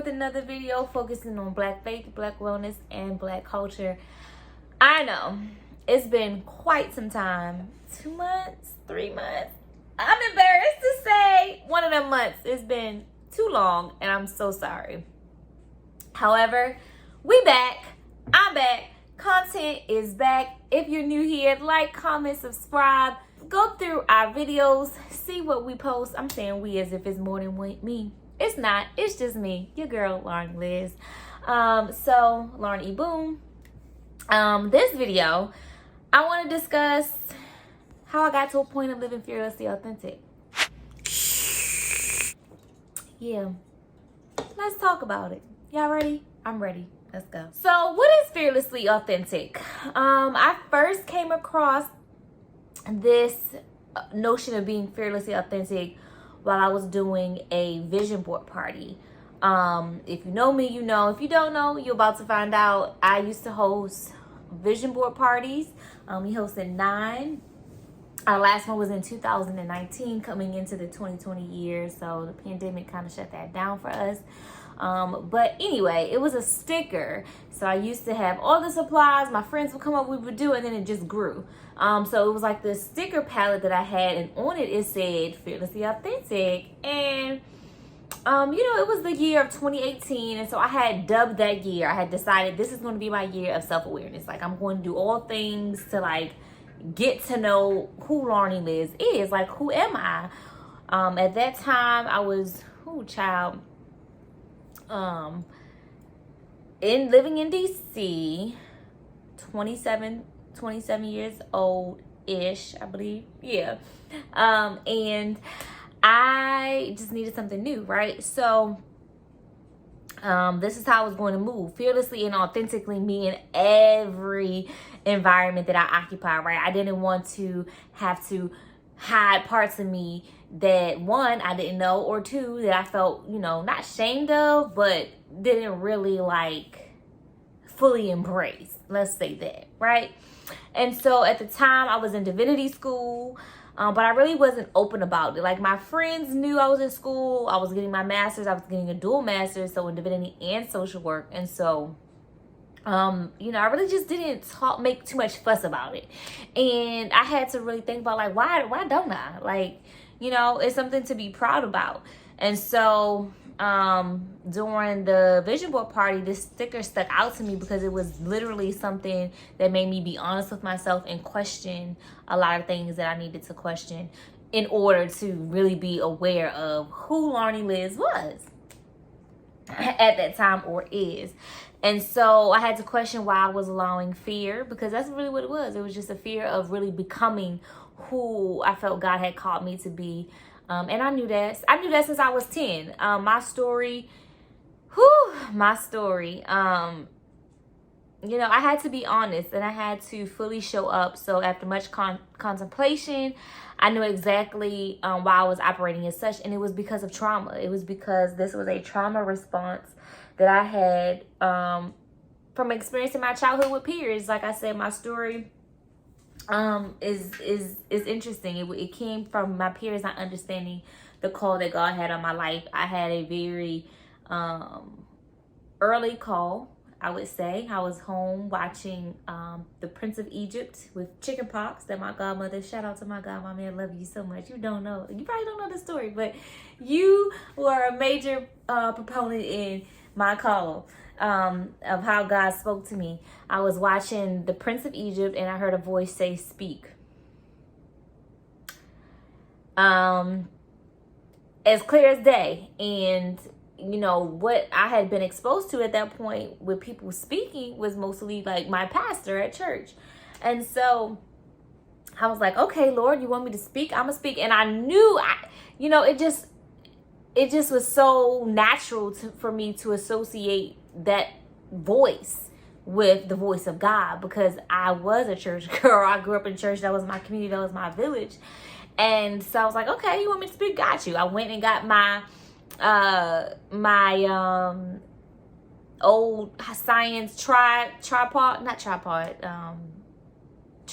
with another video focusing on Black faith, Black wellness, and Black culture. I know it's been quite some time, 2 months, 3 months. I'm embarrassed to say one of them months. It's been too long, and I'm so sorry. However, we back. I'm back. Content is back. If you're new here, like, comment, subscribe. Go through our videos, see what we post. I'm saying we as if it's more than me. It's not. It's just me, your girl, Lauren Liz. So, Lauren E. Boone. This video, I want to discuss how I got to a point of living fearlessly authentic. Yeah. Let's talk about it. Y'all ready? I'm ready. Let's go. So, what is fearlessly authentic? I first came across this notion of being fearlessly authentic while I was doing a vision board party. If you know me, you know. If you don't know, you're about to find out. I used to host vision board parties. We hosted 9. Our last one was in 2019, coming into the 2020 year. So the pandemic kind of shut that down for us. But anyway, it was a sticker. So I used to have all the supplies. My friends would come up, we would do it, and then it just grew. So it was like this sticker palette that I had, and on it said fearlessly authentic. And it was the year of 2018, and so I had dubbed that year. I had decided this is going to be my year of self-awareness. Like, I'm going to do all things to like get to know who Lauren Liz is. Like, who am I? At that time, I was living in DC, 27 years old ish, I believe. Yeah. And I just needed something new, right? So this is how I was going to move fearlessly and authentically, me in every environment that I occupy, right? I didn't want to have to hide parts of me that, one, I didn't know, or two, that I felt, not ashamed of, but didn't really like fully embrace. Let's say that, right? And so at the time, I was in divinity school, but I really wasn't open about it. Like, my friends knew I was in school. I was getting my master's. I was getting a dual master's, so in divinity and social work. And so, I really just didn't make too much fuss about it. And I had to really think about, like, why don't I? Like, it's something to be proud about. And so during the vision board party, this sticker stuck out to me because it was literally something that made me be honest with myself and question a lot of things that I needed to question in order to really be aware of who Lauren Liz was at that time, or is. And so I had to question why I was allowing fear, because that's really what it was. It was just a fear of really becoming who I felt God had called me to be. And I knew that since I was 10. My story. I had to be honest, and I had to fully show up. So after much contemplation, I knew exactly why I was operating as such. And it was because of trauma. It was because this was a trauma response that I had from experiencing my childhood with peers. Like I said, my story is interesting. It came from my peers not understanding the call that God had on my life. I had a very early call, I would say. I was home watching The Prince of Egypt with chicken pox that my godmother, shout out to my godmommy, I love you so much. You probably don't know the story, but you were a major proponent in my call of how God spoke to me. I was watching The Prince of Egypt, and I heard a voice say, "Speak." As clear as day. And what I had been exposed to at that point with people speaking was mostly like my pastor at church. And so I was like, okay, Lord, you want me to speak? I'm gonna speak. And I knew it just was so natural for me to associate that voice with the voice of God, because I was a church girl. I grew up in church. That was my community. That was my village. And so I was like, okay, you want me to speak? Got you. I went and got my old science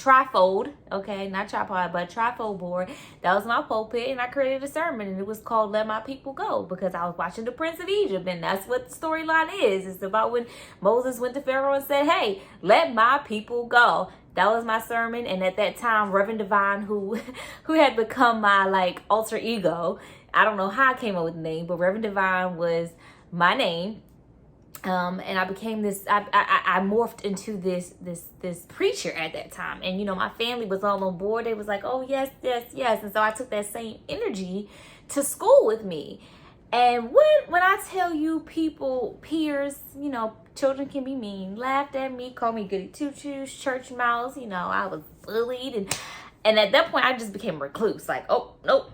trifold, okay, not tripod, but trifold board. That was my pulpit, and I created a sermon, and it was called Let My People Go, because I was watching the Prince of Egypt, and that's what the storyline is. It's about when Moses went to Pharaoh and said, hey, let my people go. That was my sermon. And at that time, Reverend Divine, who had become my like alter ego, I don't know how I came up with the name, but Reverend Divine was my name. And I became this, I morphed into this preacher at that time. And, you know, my family was all on board. They was like, oh, yes, yes, yes. And so I took that same energy to school with me. And when I tell you people, peers, you know, children can be mean, laughed at me, called me goody two-shoes, church mouse, you know, I was bullied. And at that point, I just became a recluse. Like, oh, nope,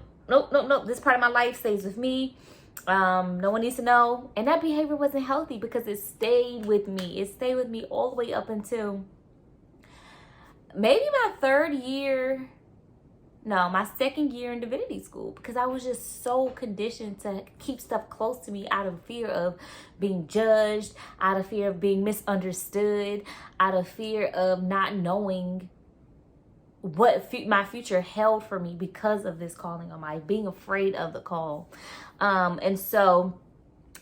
this part of my life stays with me. No one needs to know. And that behavior wasn't healthy because it stayed with me. It stayed with me all the way up until maybe my second year in divinity school, because I was just so conditioned to keep stuff close to me out of fear of being judged, out of fear of being misunderstood, out of fear of not knowing what my future held for me because of this calling on my being afraid of the call. And so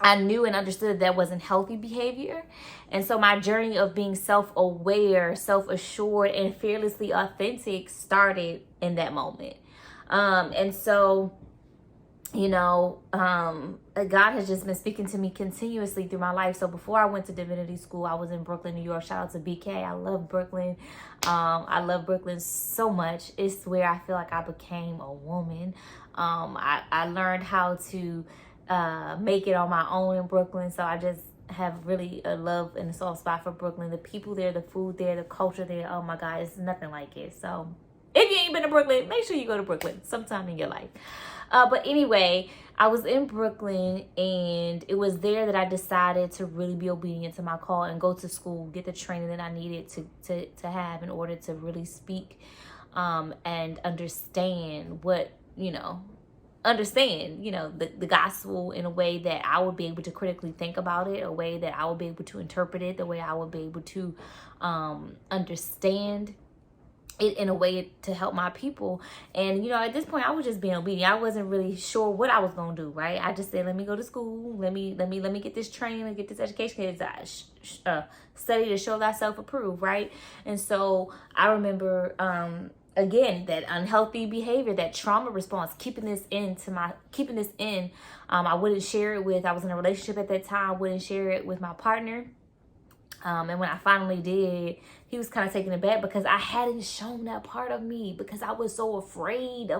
I knew and understood that wasn't healthy behavior. And so my journey of being self-aware, self-assured, and fearlessly authentic started in that moment. And so, you know, God has just been speaking to me continuously through my life. So before I went to divinity school, I was in Brooklyn, New York. Shout out to BK. I love Brooklyn. I love Brooklyn so much. It's where I feel like I became a woman. I learned how to make it on my own in Brooklyn. So I just have really a love and a soft spot for Brooklyn. The people there, the food there, the culture there. Oh my God, it's nothing like it. So if you ain't been to Brooklyn, make sure you go to Brooklyn sometime in your life. But anyway, I was in Brooklyn, and it was there that I decided to really be obedient to my call and go to school, get the training that I needed to have in order to really speak and understand the gospel in a way that I would be able to critically think about it, a way that I would be able to interpret it, the way I would be able to understand it in a way to help my people. And, you know, at this point I was just being obedient. I wasn't really sure what I was going to do, right? I just said, let me go to school. Let me get this training and get this education, because I study to show thyself approved, right? And so I remember, again, that unhealthy behavior, that trauma response, keeping this in. I wouldn't share it with, I was in a relationship at that time, I wouldn't share it with my partner. And when I finally did, he was kind of taken aback because I hadn't shown that part of me, because I was so afraid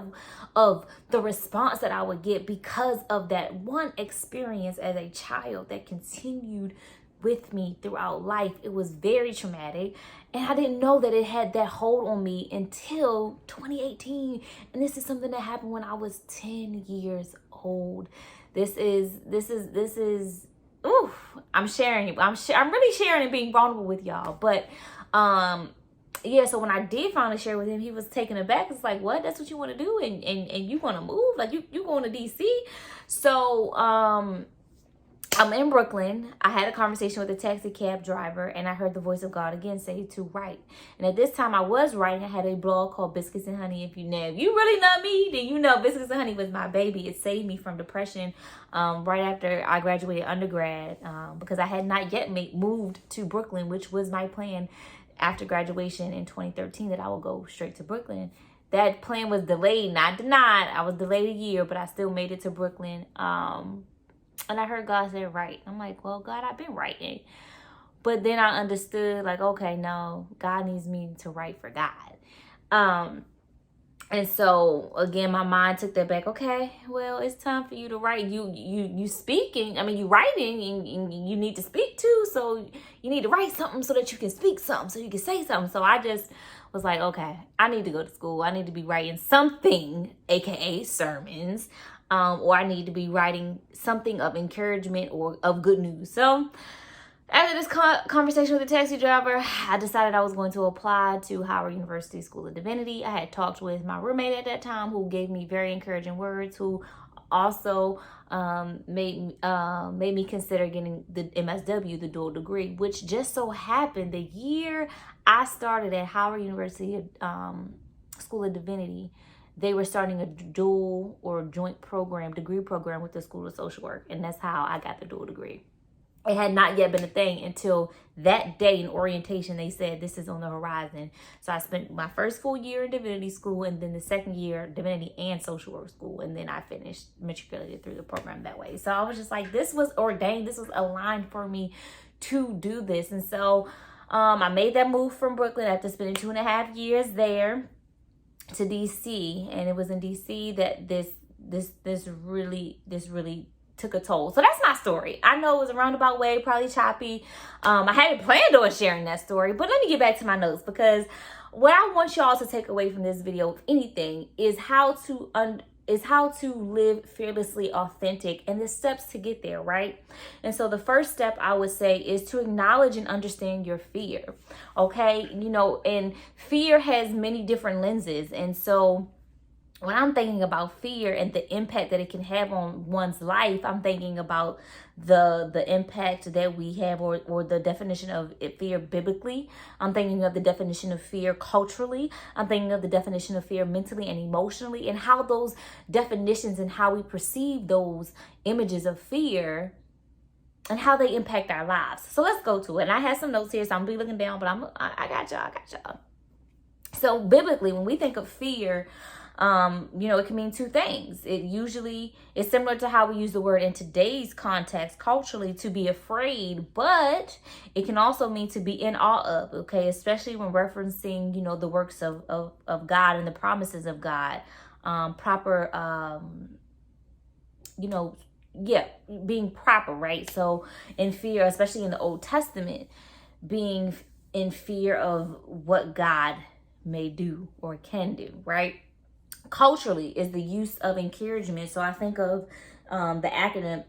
of the response that I would get because of that one experience as a child that continued with me throughout life. It was very traumatic, and I didn't know that it had that hold on me until 2018. And this is something that happened when I was 10 years old. This is oof, I'm really sharing and being vulnerable with y'all. But yeah, so when I did finally share with him, he was taken aback. It's like, what? That's what you want to do? And you want to move? Like, you going to DC? So I'm in Brooklyn. I had a conversation with a taxi cab driver, and I heard the voice of God again say to write. And at this time I was writing. I had a blog called Biscuits and Honey. If you really know me, then you know Biscuits and Honey was my baby. It saved me from depression right after I graduated undergrad, because I had not yet moved to Brooklyn, which was my plan after graduation in 2013, that I would go straight to Brooklyn. That plan was delayed, not denied. I was delayed a year, but I still made it to Brooklyn. And I heard God say, write. I'm like, well, God, I've been writing. But then I understood, like, okay, no, God needs me to write for God. And so, again, my mind took that back. Okay, well, it's time for you to write. You speaking, you writing, and you need to speak too. So you need to write something so that you can speak something, so you can say something. So I just was like, okay, I need to go to school. I need to be writing something, aka sermons. Or I need to be writing something of encouragement or of good news. So after this conversation with the taxi driver, I decided I was going to apply to Howard University School of Divinity. I had talked with my roommate at that time, who gave me very encouraging words, who also made me consider getting the MSW, the dual degree, which just so happened the year I started at Howard University School of Divinity, they were starting a dual or joint degree program with the School of Social Work, and that's how I got the dual degree. It had not yet been a thing until that day in orientation. They said this is on the horizon. So I spent my first full year in divinity school, and then the second year divinity and social work school, and then I finished matriculated through the program that way. So I was just like, this was ordained, this was aligned for me to do this. And so I made that move from Brooklyn after spending 2.5 years there to DC, and it was in DC that this really took a toll. So that's my story. I know it was a roundabout way, probably choppy. I hadn't planned on sharing that story, but let me get back to my notes, because what I want y'all to take away from this video, if anything, is how to live fearlessly authentic and the steps to get there, right? And so the first step I would say is to acknowledge and understand your fear. Okay, and fear has many different lenses, and so when I'm thinking about fear and the impact that it can have on one's life, I'm thinking about the impact that we have, or the definition of fear biblically. I'm thinking of the definition of fear culturally. I'm thinking of the definition of fear mentally and emotionally, and how those definitions and how we perceive those images of fear and how they impact our lives. So let's go to it. And I have some notes here, so I'm gonna be looking down, but I got y'all. So biblically, when we think of fear, it can mean two things. It usually is similar to how we use the word in today's context culturally, to be afraid, but it can also mean to be in awe of, okay, especially when referencing, the works of God and the promises of God. Being proper, right? So in fear, especially in the Old Testament, being in fear of what God may do or can do, right? Culturally is the use of encouragement. So I think of the acronym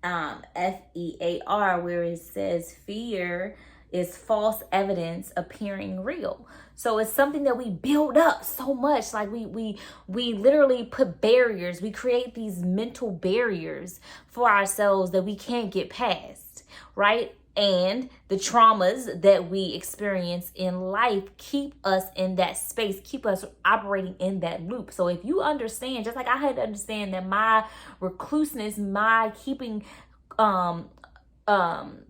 FEAR, where it says fear is false evidence appearing real. So it's something that we build up so much. Like we literally put barriers. We create these mental barriers for ourselves that we can't get past, right? And the traumas that we experience in life keep us in that space, keep us operating in that loop. So if you understand, just like I had to understand that my recluseness, my keeping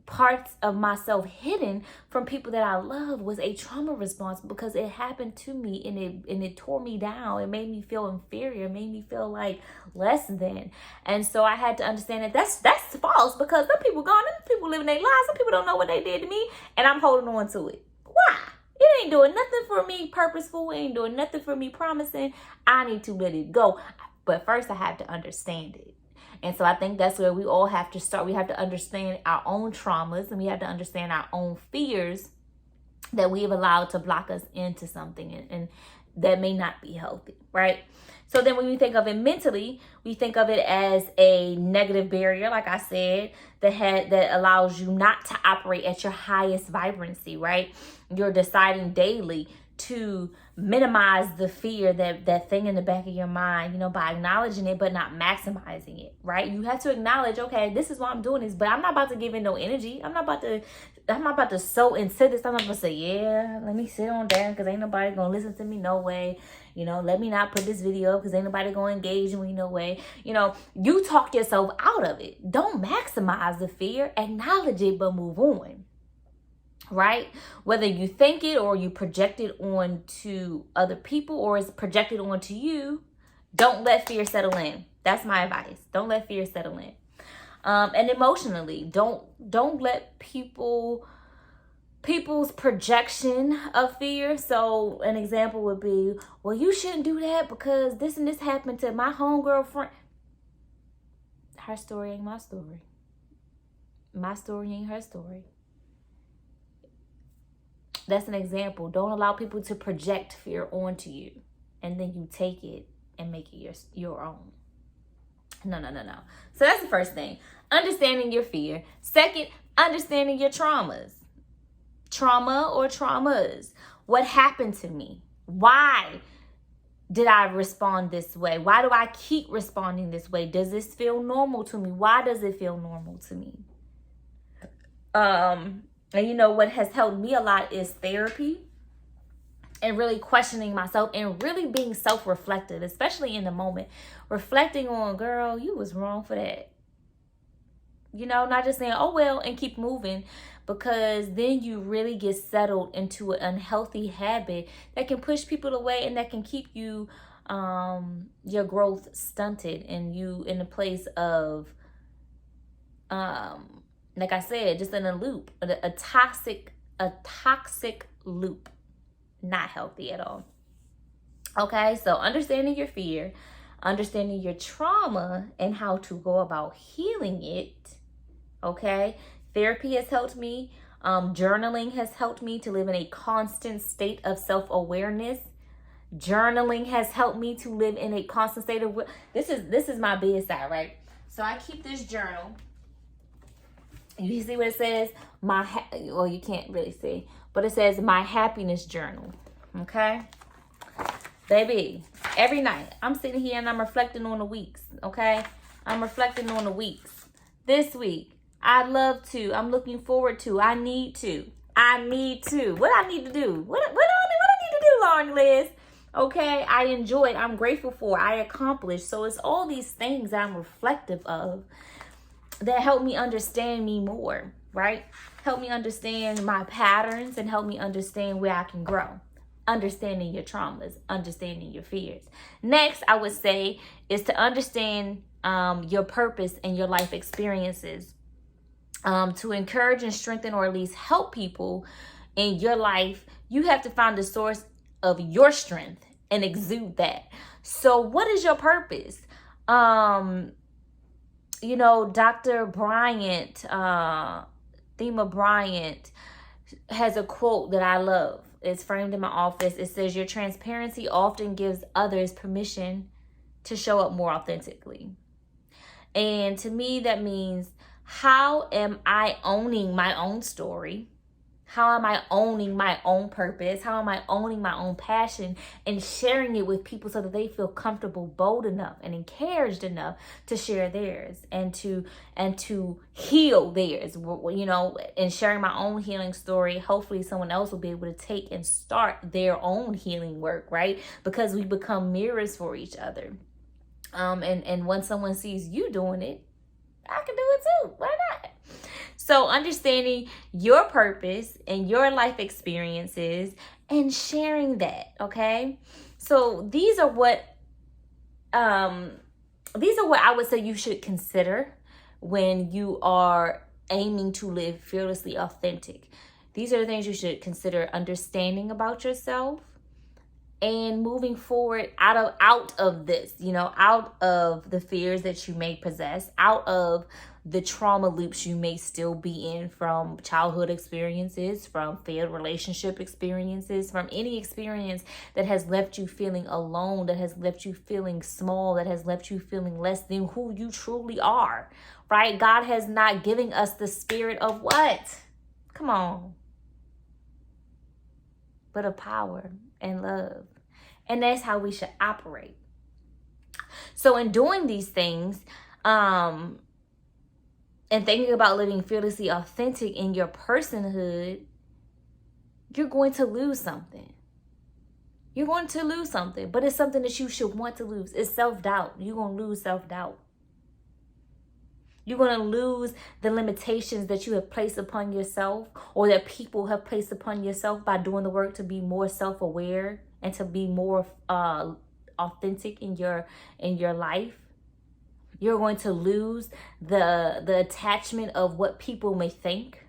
parts of myself hidden from people that I love was a trauma response, because it happened to me and it tore me down. It made me feel inferior. It made me feel like less than. And so I had to understand that that's false, because some people gone, them people living their lives. Some people don't know what they did to me, and I'm holding on to it. Why? It ain't doing nothing for me purposeful. It ain't doing nothing for me promising. I need to let it go. But first I have to understand it. And so I think that's where we all have to start. We have to understand our own traumas, and we have to understand our own fears that we have allowed to block us into something, and that may not be healthy, right? So then when we think of it mentally, we think of it as a negative barrier, like I said, that allows you not to operate at your highest vibrancy, right? You're deciding daily to minimize the fear, that thing in the back of your mind, by acknowledging it but not maximizing it, right? You have to acknowledge, okay, this is why I'm doing this, but I'm not about to give it no energy. I'm not about to sow into this. I'm not going to say, yeah, let me sit on down because ain't nobody going to listen to me no way. Let me not put this video up because ain't nobody going to engage in me no way. You talk yourself out of it. Don't maximize the fear. Acknowledge it, but move on. Right? Whether you think it or you project it onto other people or it's projected onto you, don't let fear settle in. That's my advice. Don't let fear settle in. And emotionally, don't let people's projection of fear. So an example would be, well, you shouldn't do that because this and this happened to my homegirl friend. Her story ain't my story. My story ain't her story. That's an example. Don't allow people to project fear onto you and then you take it and make it your own. No. So that's the first thing. Understanding your fear. Second, understanding your traumas. Trauma or traumas. What happened to me? Why did I respond this way? Why do I keep responding this way? Does this feel normal to me? Why does it feel normal to me? And you know what has helped me a lot is therapy, and really questioning myself and really being self-reflective, especially in the moment. Reflecting on, girl, you was wrong for that. You know, not just saying, oh, well, and keep moving, because then you really get settled into an unhealthy habit that can push people away and that can keep you, your growth stunted, and you in a place of, like I said, just in a loop, a toxic loop. Not healthy at all. Okay, so understanding your fear, understanding your trauma, and how to go about healing it. Okay, therapy has helped me. Journaling has helped me to live in a constant state of self-awareness. Journaling has helped me to live in a constant state of, this is my bedside, right? So I keep this journal. You see what it says? Well, you can't really see, but it says my happiness journal. Okay, baby, every night I'm sitting here and I'm reflecting on the weeks. Okay, I'm reflecting on the weeks. This week, I'm looking forward to, I need to. What I need to do? What I need to do, Lauren Liz? Okay, I enjoyed, I'm grateful for, I accomplished. So it's all these things that I'm reflective of that help me understand me more, right? Help me understand my patterns and help me understand where I can grow. Understanding your traumas, understanding your fears. Next, I would say, is to understand your purpose and your life experiences. To encourage and strengthen, or at least help people in your life, you have to find the source of your strength and exude that. So what is your purpose? You know, Dr. Bryant, Thema Bryant, has a quote that I love. It's framed in my office. It says, your transparency often gives others permission to show up more authentically. And to me, that means, how am I owning my own story? How am I owning my own purpose? How am I owning my own passion and sharing it with people so that they feel comfortable, bold enough, and encouraged enough to share theirs and to heal theirs, you know, and sharing my own healing story. Hopefully someone else will be able to take and start their own healing work, right? Because we become mirrors for each other. And when someone sees you doing it, I can do it too. Why not? So understanding your purpose and your life experiences and sharing that, okay? So these are what I would say you should consider when you are aiming to live fearlessly authentic. These are the things you should consider understanding about yourself and moving forward out of this, you know, out of the fears that you may possess, out of the trauma loops you may still be in from childhood experiences, from failed relationship experiences, from any experience that has left you feeling alone, that has left you feeling small, that has left you feeling less than who you truly are, right? God has not given us the spirit of what? Come on. But of power and love. And that's how we should operate. So in doing these things, and thinking about living fearlessly authentic in your personhood, you're going to lose something. You're going to lose something, but it's something that you should want to lose. It's self-doubt. You're going to lose self-doubt. You're going to lose the limitations that you have placed upon yourself, or that people have placed upon yourself by doing the work to be more self-aware and to be more authentic in your life. You're going to lose the attachment of what people may think.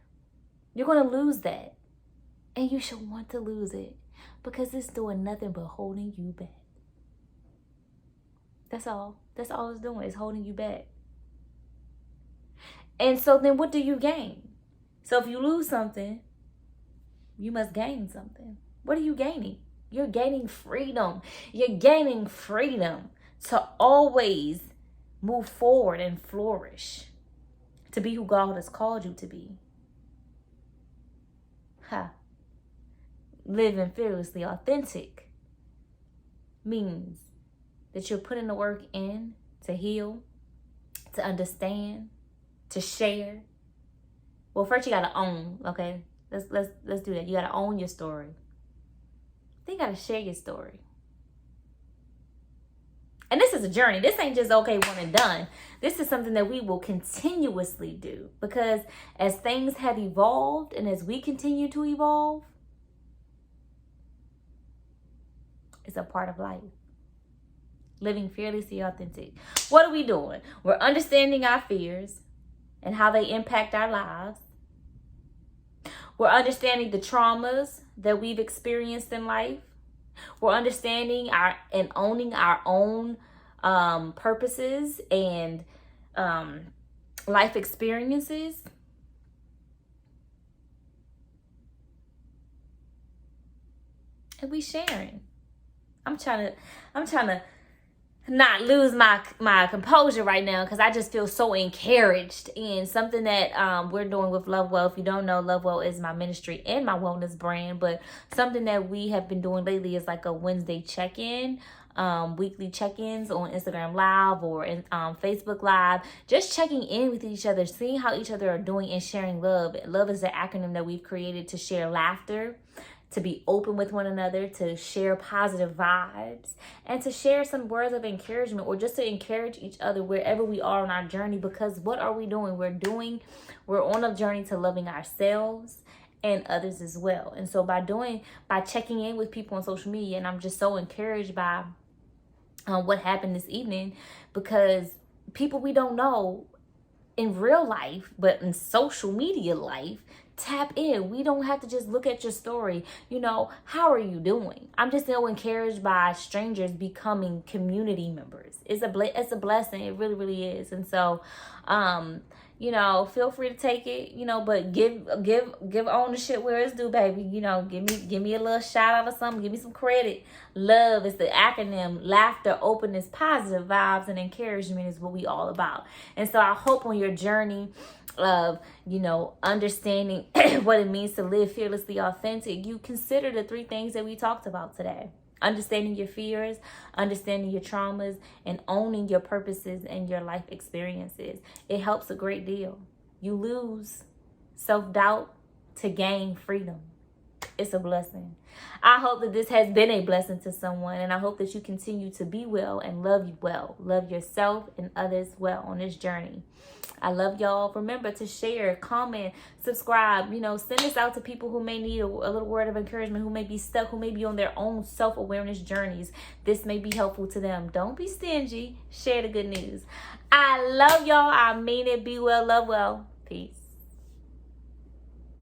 You're going to lose that. And you should want to lose it, because it's doing nothing but holding you back. That's all. That's all it's doing, is holding you back. And so then what do you gain? So if you lose something, you must gain something. What are you gaining? You're gaining freedom. You're gaining freedom to always move forward and flourish, to be who God has called you to be. Living fearlessly authentic. means that you're putting the work in to heal, to understand, to share. Well, first you gotta own, okay? Let's do that. You gotta own your story. Then you gotta share your story. And this is a journey. This ain't just okay, one and done. This is something that we will continuously do, because as things have evolved and as we continue to evolve, it's a part of life. Living fearlessly authentic. What are we doing? We're understanding our fears and how they impact our lives. We're understanding the traumas that we've experienced in life. We're understanding and owning our own purposes and life experiences. And we sharing. I'm trying to not lose my composure right now, because I just feel so encouraged. And something that we're doing with Love Well, if you don't know, Love Well is my ministry and my wellness brand, but something that we have been doing lately is like a Wednesday check-in, weekly check-ins on Instagram Live or in Facebook Live, just checking in with each other, seeing how each other are doing, and sharing love. Love is the acronym that we've created to share laughter, to be open with one another, to share positive vibes, and to share some words of encouragement, or just to encourage each other wherever we are on our journey. Because what are we doing? We're on a journey to loving ourselves and others as well. And so by checking in with people on social media, and I'm just so encouraged by what happened this evening, because people we don't know in real life, but in social media life, tap in. We don't have to just look at your story. How are you doing? I'm just so encouraged by strangers becoming community members. It's a blessing. It really, really is. And so, feel free to take it, but give ownership where it's due, baby. Give me a little shout out or something. Give me some credit. Love is the acronym. Laughter, openness, positive vibes, and encouragement is what we all about. And so I hope on your journey of, understanding what it means to live fearlessly authentic, you consider the 3 things that we talked about today. Understanding your fears, understanding your traumas, and owning your purposes and your life experiences. It helps a great deal. You lose self-doubt to gain freedom. It's a blessing. I hope that this has been a blessing to someone, and I hope that you continue to be well and love you well. Love yourself and others well on this journey. I love y'all. Remember to share, comment, subscribe. Send this out to people who may need a little word of encouragement, who may be stuck, who may be on their own self-awareness journeys. This may be helpful to them. Don't be stingy. Share the good news. I love y'all. I mean it. Be well, love well. Peace.